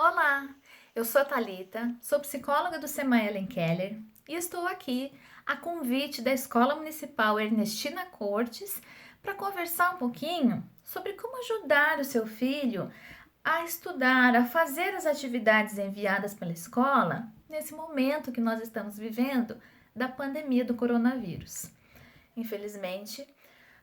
Olá, eu sou a Thalita, sou psicóloga do SEMAI Ellen Keller e estou aqui a convite da Escola Municipal Ernestina Cortes para conversar um pouquinho sobre como ajudar o seu filho a estudar, a fazer as atividades enviadas pela escola nesse momento que nós estamos vivendo da pandemia do coronavírus. Infelizmente,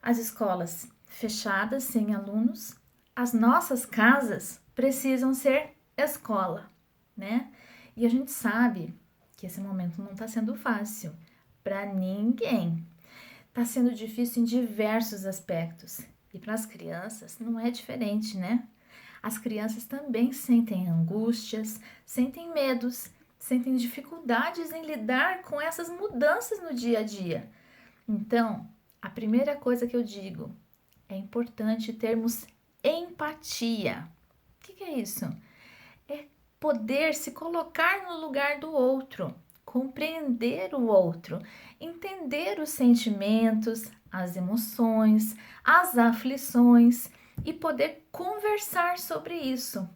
as escolas fechadas, sem alunos, as nossas casas precisam ser escola, né? E a gente sabe que esse momento não está sendo fácil para ninguém. Está sendo difícil em diversos aspectos. E para as crianças não é diferente, né? As crianças também sentem angústias, sentem medos, sentem dificuldades em lidar com essas mudanças no dia a dia. Então, a primeira coisa que eu digo, é importante termos empatia. O que é isso? É poder se colocar no lugar do outro, compreender o outro, entender os sentimentos, as emoções, as aflições e poder conversar sobre isso.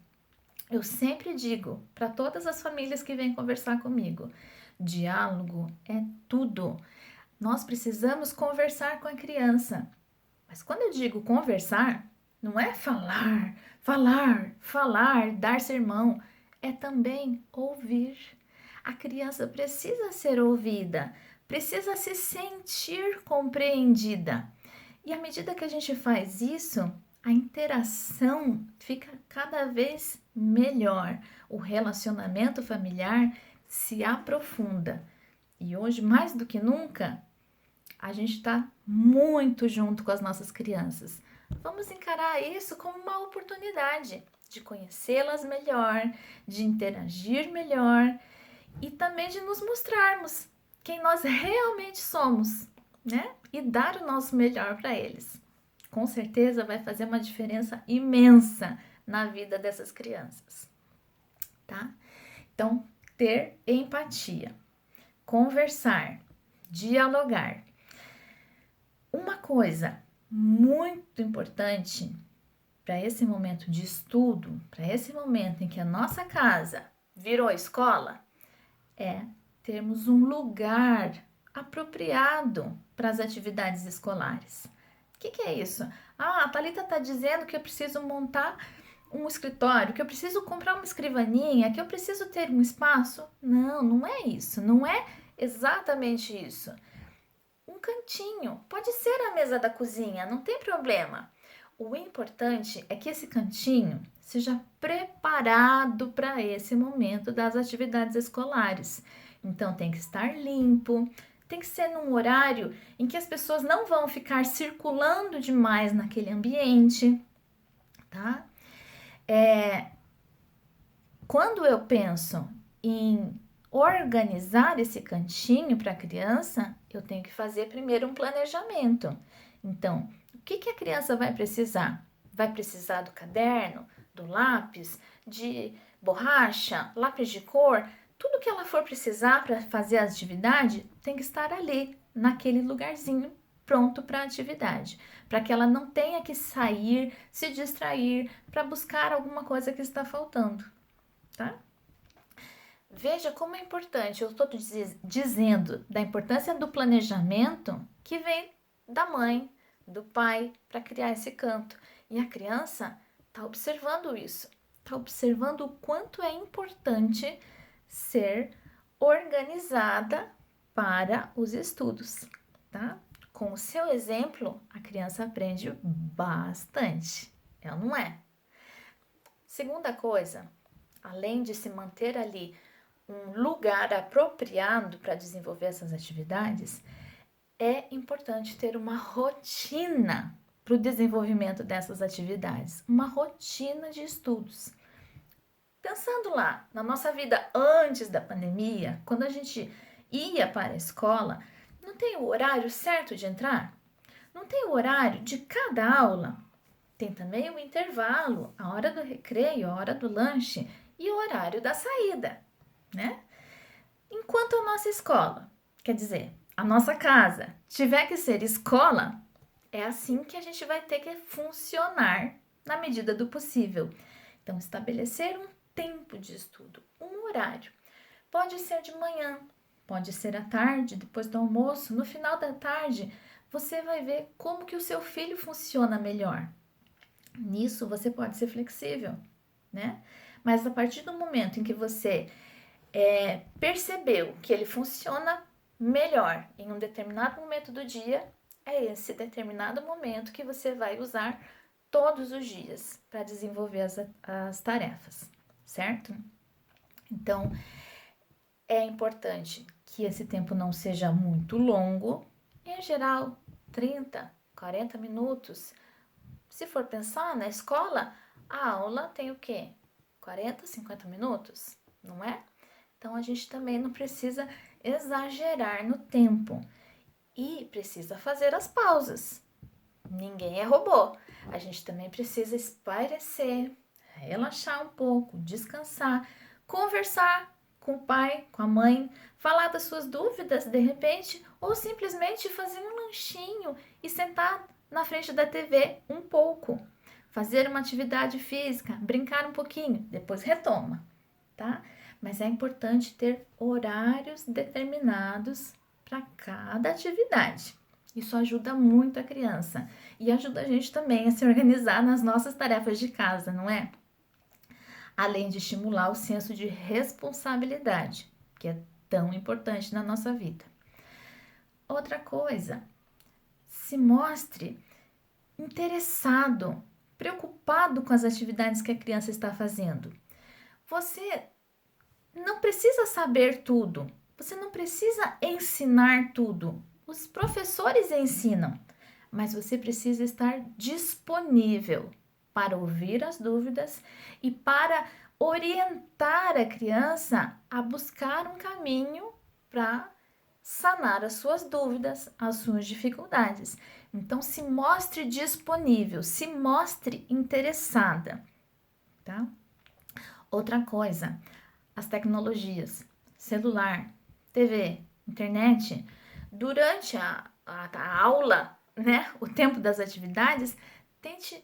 Eu sempre digo para todas as famílias que vêm conversar comigo: diálogo é tudo. Nós precisamos conversar com a criança. Mas quando eu digo conversar, não é falar, falar, falar, dar sermão. É também ouvir. A criança precisa ser ouvida, precisa se sentir compreendida. E à medida que a gente faz isso, a interação fica cada vez melhor. O relacionamento familiar se aprofunda. E hoje, mais do que nunca, a gente está muito junto com as nossas crianças. Vamos encarar isso como uma oportunidade de conhecê-las melhor, de interagir melhor e também de nos mostrarmos quem nós realmente somos, né? E dar o nosso melhor para eles. Com certeza vai fazer uma diferença imensa na vida dessas crianças, tá? Então, ter empatia, conversar, dialogar. Uma coisa muito importante para esse momento de estudo, para esse momento em que a nossa casa virou escola, é termos um lugar apropriado para as atividades escolares. O que é isso? A Thalita está dizendo que eu preciso montar um escritório, que eu preciso comprar uma escrivaninha, que eu preciso ter um espaço. Não, não é isso. Não é exatamente isso. Um cantinho, pode ser a mesa da cozinha, não tem problema. O importante é que esse cantinho seja preparado para esse momento das atividades escolares. Então tem que estar limpo, tem que ser num horário em que as pessoas não vão ficar circulando demais naquele ambiente, tá? Quando eu penso em organizar esse cantinho para a criança, eu tenho que fazer primeiro um planejamento. Então, o que a criança vai precisar? Vai precisar do caderno, do lápis, de borracha, lápis de cor, tudo que ela for precisar para fazer a atividade tem que estar ali, naquele lugarzinho, pronto para a atividade, para que ela não tenha que sair, se distrair para buscar alguma coisa que está faltando, tá? Veja como é importante, eu estou dizendo da importância do planejamento que vem da mãe, do pai, para criar esse canto. E a criança está observando isso, está observando o quanto é importante ser organizada para os estudos, tá? Com o seu exemplo, a criança aprende bastante, é ou não é? Segunda coisa, além de se manter ali um lugar apropriado para desenvolver essas atividades, é importante ter uma rotina para o desenvolvimento dessas atividades, uma rotina de estudos. Pensando lá na nossa vida antes da pandemia, quando a gente ia para a escola, não tem o horário certo de entrar? Não tem o horário de cada aula? Tem também o intervalo, a hora do recreio, a hora do lanche e o horário da saída, né? Enquanto a nossa escola, quer dizer, a nossa casa, tiver que ser escola, é assim que a gente vai ter que funcionar na medida do possível. Então, estabelecer um tempo de estudo, um horário. Pode ser de manhã, pode ser à tarde, depois do almoço, no final da tarde, você vai ver como que o seu filho funciona melhor. Nisso você pode ser flexível, né? Mas a partir do momento em que você percebeu que ele funciona melhor em um determinado momento do dia, é esse determinado momento que você vai usar todos os dias para desenvolver as tarefas, certo? Então, é importante que esse tempo não seja muito longo, em geral, 30, 40 minutos. Se for pensar na escola, a aula tem o quê? 40, 50 minutos, não é? Então, a gente também não precisa exagerar no tempo e precisa fazer as pausas. Ninguém é robô. A gente também precisa espairecer, relaxar um pouco, descansar, conversar com o pai, com a mãe, falar das suas dúvidas de repente, ou simplesmente fazer um lanchinho e sentar na frente da TV um pouco. Fazer uma atividade física, brincar um pouquinho, depois retoma, tá? Mas é importante ter horários determinados para cada atividade. Isso ajuda muito a criança e ajuda a gente também a se organizar nas nossas tarefas de casa, não é? Além de estimular o senso de responsabilidade, que é tão importante na nossa vida. Outra coisa, se mostre interessado, preocupado com as atividades que a criança está fazendo. Você não precisa saber tudo, você não precisa ensinar tudo. Os professores ensinam, mas você precisa estar disponível para ouvir as dúvidas e para orientar a criança a buscar um caminho para sanar as suas dúvidas, as suas dificuldades. Então, se mostre disponível, se mostre interessada, tá? Outra coisa, as tecnologias, celular, TV, internet, durante a aula, né, o tempo das atividades, tente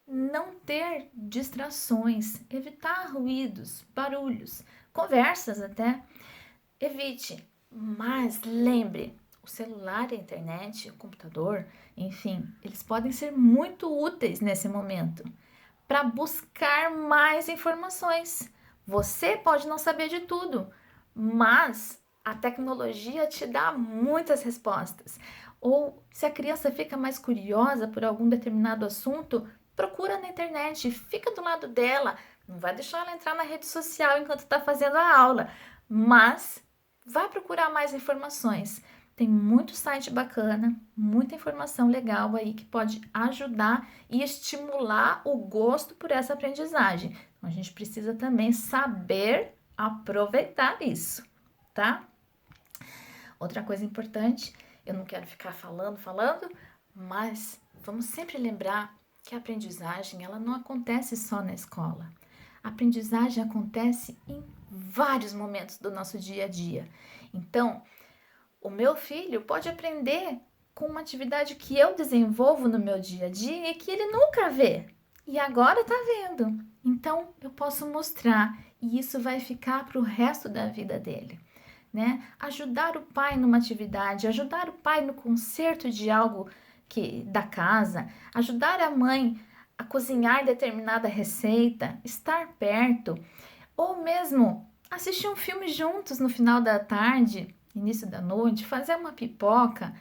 não ter distrações, evitar ruídos, barulhos, conversas até, evite. Mas lembre, o celular, a internet, o computador, enfim, eles podem ser muito úteis nesse momento para buscar mais informações. Você pode não saber de tudo, mas a tecnologia te dá muitas respostas. Ou se a criança fica mais curiosa por algum determinado assunto, procura na internet, fica do lado dela. Não vai deixar ela entrar na rede social enquanto está fazendo a aula, mas vai procurar mais informações. Tem muito site bacana, muita informação legal aí que pode ajudar e estimular o gosto por essa aprendizagem. Então, a gente precisa também saber aproveitar isso, tá? Outra coisa importante, eu não quero ficar falando, mas vamos sempre lembrar que a aprendizagem, ela não acontece só na escola. A aprendizagem acontece em vários momentos do nosso dia a dia. Então, o meu filho pode aprender com uma atividade que eu desenvolvo no meu dia a dia e que ele nunca vê. E agora está vendo. Então, eu posso mostrar e isso vai ficar para o resto da vida dele. Né? Ajudar o pai numa atividade, ajudar o pai no conserto de algo da casa, ajudar a mãe a cozinhar determinada receita, estar perto, ou mesmo assistir um filme juntos no final da tarde, início da noite, fazer uma pipoca,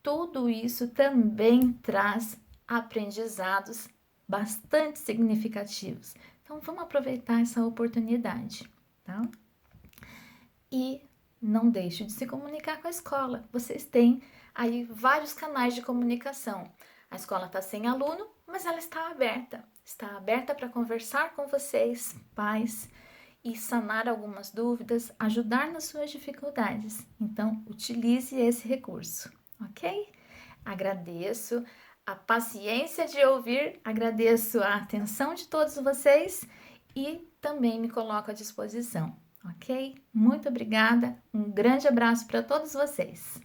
tudo isso também traz aprendizados bastante significativos. Então, vamos aproveitar essa oportunidade, tá? E não deixe de se comunicar com a escola. Vocês têm aí vários canais de comunicação. A escola está sem aluno, mas ela está aberta. Está aberta para conversar com vocês, pais, e sanar algumas dúvidas, ajudar nas suas dificuldades. Então, utilize esse recurso, ok? Agradeço a paciência de ouvir, agradeço a atenção de todos vocês e também me coloco à disposição, ok? Muito obrigada, um grande abraço para todos vocês.